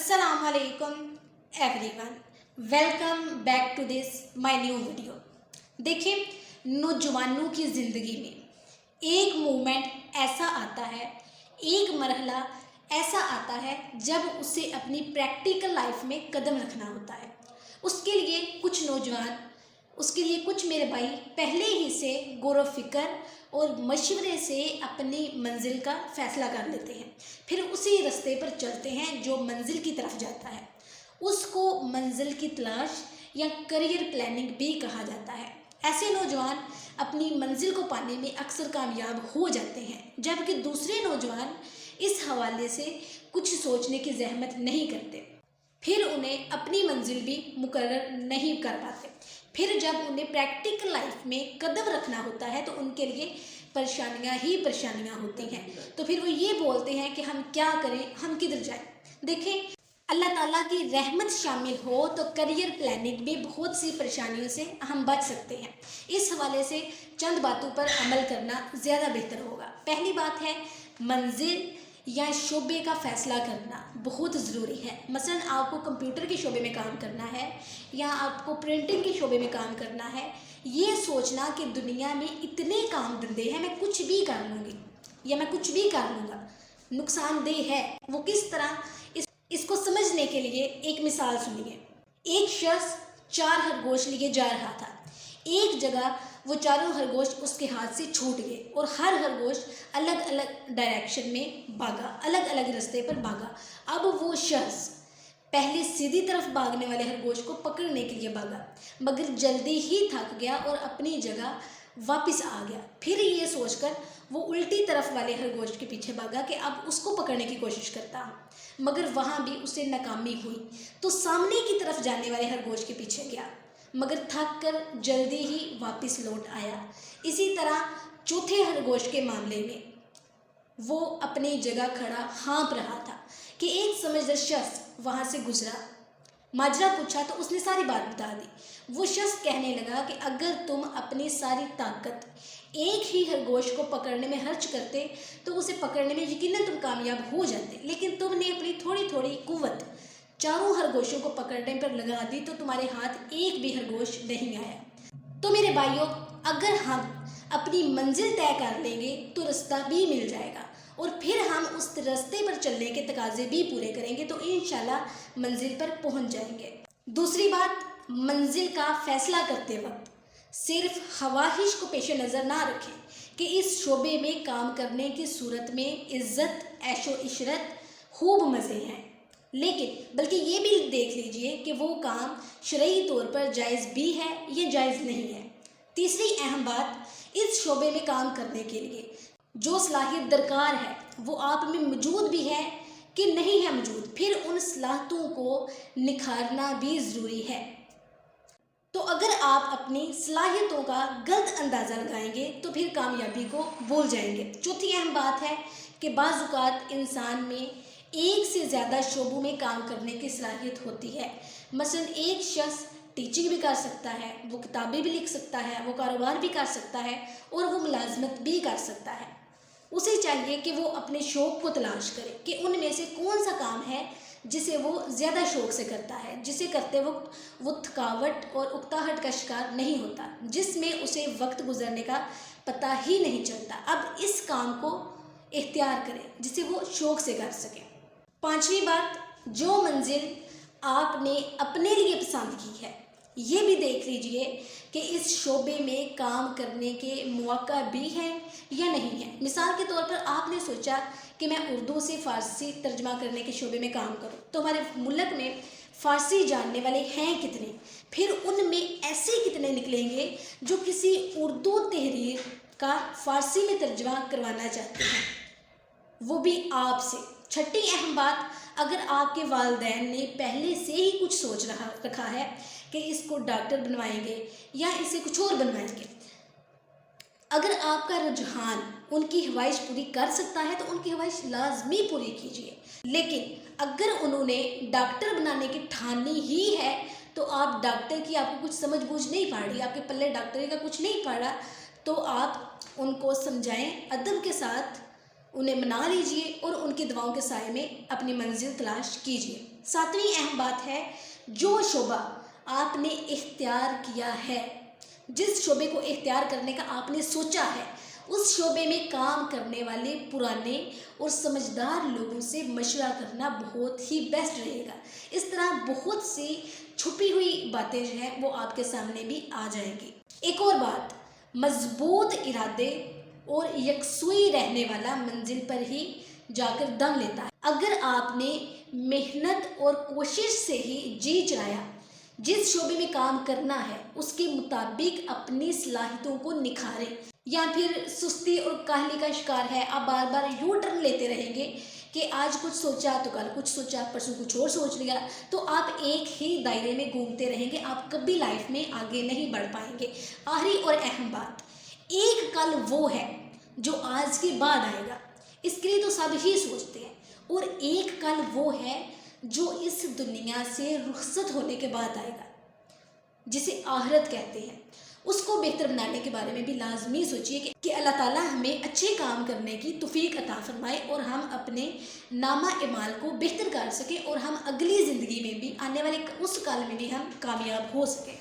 अस्सलाम वालेकुम everyone, welcome back to this my new video. देखिए, नौजवानों की ज़िंदगी में एक मोमेंट ऐसा आता है, एक मरहला ऐसा आता है जब उसे अपनी प्रैक्टिकल लाइफ में कदम रखना होता है। उसके लिए कुछ नौजवान, उसके लिए कुछ मेरे भाई पहले ही से गौर फिक्र और मशवरे से अपनी मंजिल का फ़ैसला कर लेते हैं, फिर उसी रास्ते पर चलते हैं जो मंजिल की तरफ जाता है। उसको मंजिल की तलाश या करियर प्लानिंग भी कहा जाता है। ऐसे नौजवान अपनी मंजिल को पाने में अक्सर कामयाब हो जाते हैं, जबकि दूसरे नौजवान इस हवाले से कुछ सोचने की जहमत नहीं करते, फिर उन्हें अपनी मंजिल भी मुकर्रर नहीं कर पाते। फिर जब उन्हें प्रैक्टिकल लाइफ में कदम रखना होता है तो उनके लिए परेशानियां ही परेशानियां होती हैं। तो फिर वो ये बोलते हैं कि हम क्या करें, हम किधर जाएं। देखें, अल्लाह ताला की रहमत शामिल हो तो करियर प्लानिंग में बहुत सी परेशानियों से हम बच सकते हैं। इस हवाले से चंद बातों पर अमल करना ज़्यादा बेहतर होगा। पहली बात है, मंजिल या शोबे का फ़ैसला करना बहुत ज़रूरी है। मसलन आपको कंप्यूटर के शोबे में काम करना है या आपको प्रिंटिंग के शोबे में काम करना है, ये सोचना कि दुनिया में इतने काम धंधे हैं, मैं कुछ भी कर लूँगी या मैं कुछ भी कर लूँगा, नुकसानदेह है। वो किस तरह, इसको समझने के लिए एक मिसाल सुनिए। एक शख्स 4 खरगोश लिए जा रहा था। एक जगह वो चारों खरगोश उसके हाथ से छूट गए और हर खरगोश अलग अलग डायरेक्शन में भागा, अलग अलग रास्ते पर भागा। अब वो शख्स पहले सीधी तरफ भागने वाले खरगोश को पकड़ने के लिए भागा, मगर जल्दी ही थक गया और अपनी जगह वापस आ गया। फिर ये सोचकर वो उल्टी तरफ वाले खरगोश के पीछे भागा कि अब उसको पकड़ने की कोशिश करता हूँ, मगर वहाँ भी उसे नाकामी हुई। तो सामने की तरफ जाने वाले खरगोश के पीछे गया, मगर थक कर जल्दी ही वापस लौट आया। इसी तरह चौथे खरगोश के मामले में वो अपनी जगह खड़ा हाँप रहा था कि एक समझदार शख्स वहाँ से गुजरा। माजरा पूछा तो उसने सारी बात बता दी। वो शख्स कहने लगा कि अगर तुम अपनी सारी ताकत एक ही खरगोश को पकड़ने में खर्च करते तो उसे पकड़ने में यकीनन तुम कामयाब हो जाते, लेकिन तुमने अपनी थोड़ी थोड़ी कुव्वत चारों खरगोशों को पकड़ने पर लगा दी तो तुम्हारे हाथ एक भी खरगोश नहीं आया। तो मेरे भाइयों, अगर हम अपनी मंजिल तय कर लेंगे तो रास्ता भी मिल जाएगा और फिर हम उस रास्ते पर चलने के तकाजे भी पूरे करेंगे तो इंशाल्लाह मंजिल पर पहुंच जाएंगे। दूसरी बात, मंजिल का फैसला करते वक्त सिर्फ ख्वाहिश को पेश नज़र ना रखें कि इस शोबे में काम करने की सूरत में इज़्ज़त, ऐशो इशरत, खूब मज़े हैं, लेकिन बल्कि ये भी देख लीजिए कि वो काम शरई तौर पर जायज़ भी है या जायज़ नहीं है। तीसरी अहम बात, इस शोबे में काम करने के लिए जो सलाहियत दरकार है वो आप में मौजूद भी है कि नहीं है मौजूद, फिर उन सलाहियतों को निखारना भी ज़रूरी है। तो अगर आप अपनी सलाहियतों का गलत अंदाज़ा लगाएंगे तो फिर कामयाबी को भूल जाएंगे। चौथी अहम बात है कि बाज़ औक़ात इंसान में एक से ज़्यादा शोबों में काम करने की सलाहियत होती है। मसलन एक शख्स टीचिंग भी कर सकता है, वो किताबें भी लिख सकता है, वो कारोबार भी कर सकता है और वो मुलाजमत भी कर सकता है। उसे चाहिए कि वो अपने शौक़ को तलाश करे कि उनमें से कौन सा काम है जिसे वो ज़्यादा शौक़ से करता है, जिसे करते वक्त वो थकावट और उकताहट का शिकार नहीं होता, जिसमें उसे वक्त गुजरने का पता ही नहीं चलता। अब इस काम को इख्तियार करें जिसे वो शौक़ से कर सके। पांचवी बात, जो मंजिल आपने अपने लिए पसंद की है ये भी देख लीजिए कि इस शोबे में काम करने के मौका भी हैं या नहीं है। मिसाल के तौर पर आपने सोचा कि मैं उर्दू से फ़ारसी तर्जमा करने के शोबे में काम करूं, तो हमारे मुल्क में फ़ारसी जानने वाले हैं कितने, फिर उनमें ऐसे कितने निकलेंगे जो किसी उर्दू तहरीर का फ़ारसी में तर्जमा करवाना चाहते हैं, वो भी आपसे। छठी अहम बात, अगर आपके वालिदैन ने पहले से ही कुछ सोच रखा है कि इसको डॉक्टर बनवाएंगे या इसे कुछ और बनवाएंगे, अगर आपका रुझान उनकी ख्वाहिश पूरी कर सकता है तो उनकी ख्वाहिश लाजमी पूरी कीजिए। लेकिन अगर उन्होंने डॉक्टर बनाने की ठानी ही है तो आप डॉक्टर की, आपको कुछ समझ बूझ नहीं पड़ रही, आपके पल्ले डॉक्टरी का कुछ नहीं पड़ा, तो आप उनको समझाएं, अदब के साथ उन्हें मना लीजिए और उनकी दुआओं के साए में अपनी मंजिल तलाश कीजिए। सातवीं अहम बात है, जो शोबा आपने इख्तियार किया है, जिस शोबे को इख्तियार करने का आपने सोचा है, उस शोबे में काम करने वाले पुराने और समझदार लोगों से मशवरा करना बहुत ही बेस्ट रहेगा। इस तरह बहुत सी छुपी हुई बातें जो हैं वो आपके सामने भी आ जाएंगी। एक और बात, मजबूत इरादे और यकसुई रहने वाला मंजिल पर ही जाकर दम लेता है। अगर आपने मेहनत और कोशिश से ही जी चलाया, जिस शोबे में काम करना है उसके मुताबिक अपनी सलाहियतों को निखारें, या फिर सुस्ती और काहली का शिकार है, आप बार बार यू टर्न लेते रहेंगे कि आज कुछ सोचा तो कल कुछ सोचा, परसों कुछ और सोच लिया, तो आप एक ही दायरे में घूमते रहेंगे, आप कभी लाइफ में आगे नहीं बढ़ पाएंगे। आखिरी और अहम बात, एक कल वो है जो आज के बाद आएगा, इसके लिए तो सब ही सोचते हैं, और एक कल वो है जो इस दुनिया से रुखसत होने के बाद आएगा, जिसे आखिरत कहते हैं। उसको बेहतर बनाने के बारे में भी लाजमी सोचिए कि अल्लाह ताला हमें अच्छे काम करने की तौफीक अता फरमाए और हम अपने नामा इमाल को बेहतर कर सकें और हम अगली ज़िंदगी में भी, आने वाले उस काल में भी हम कामयाब हो सकें।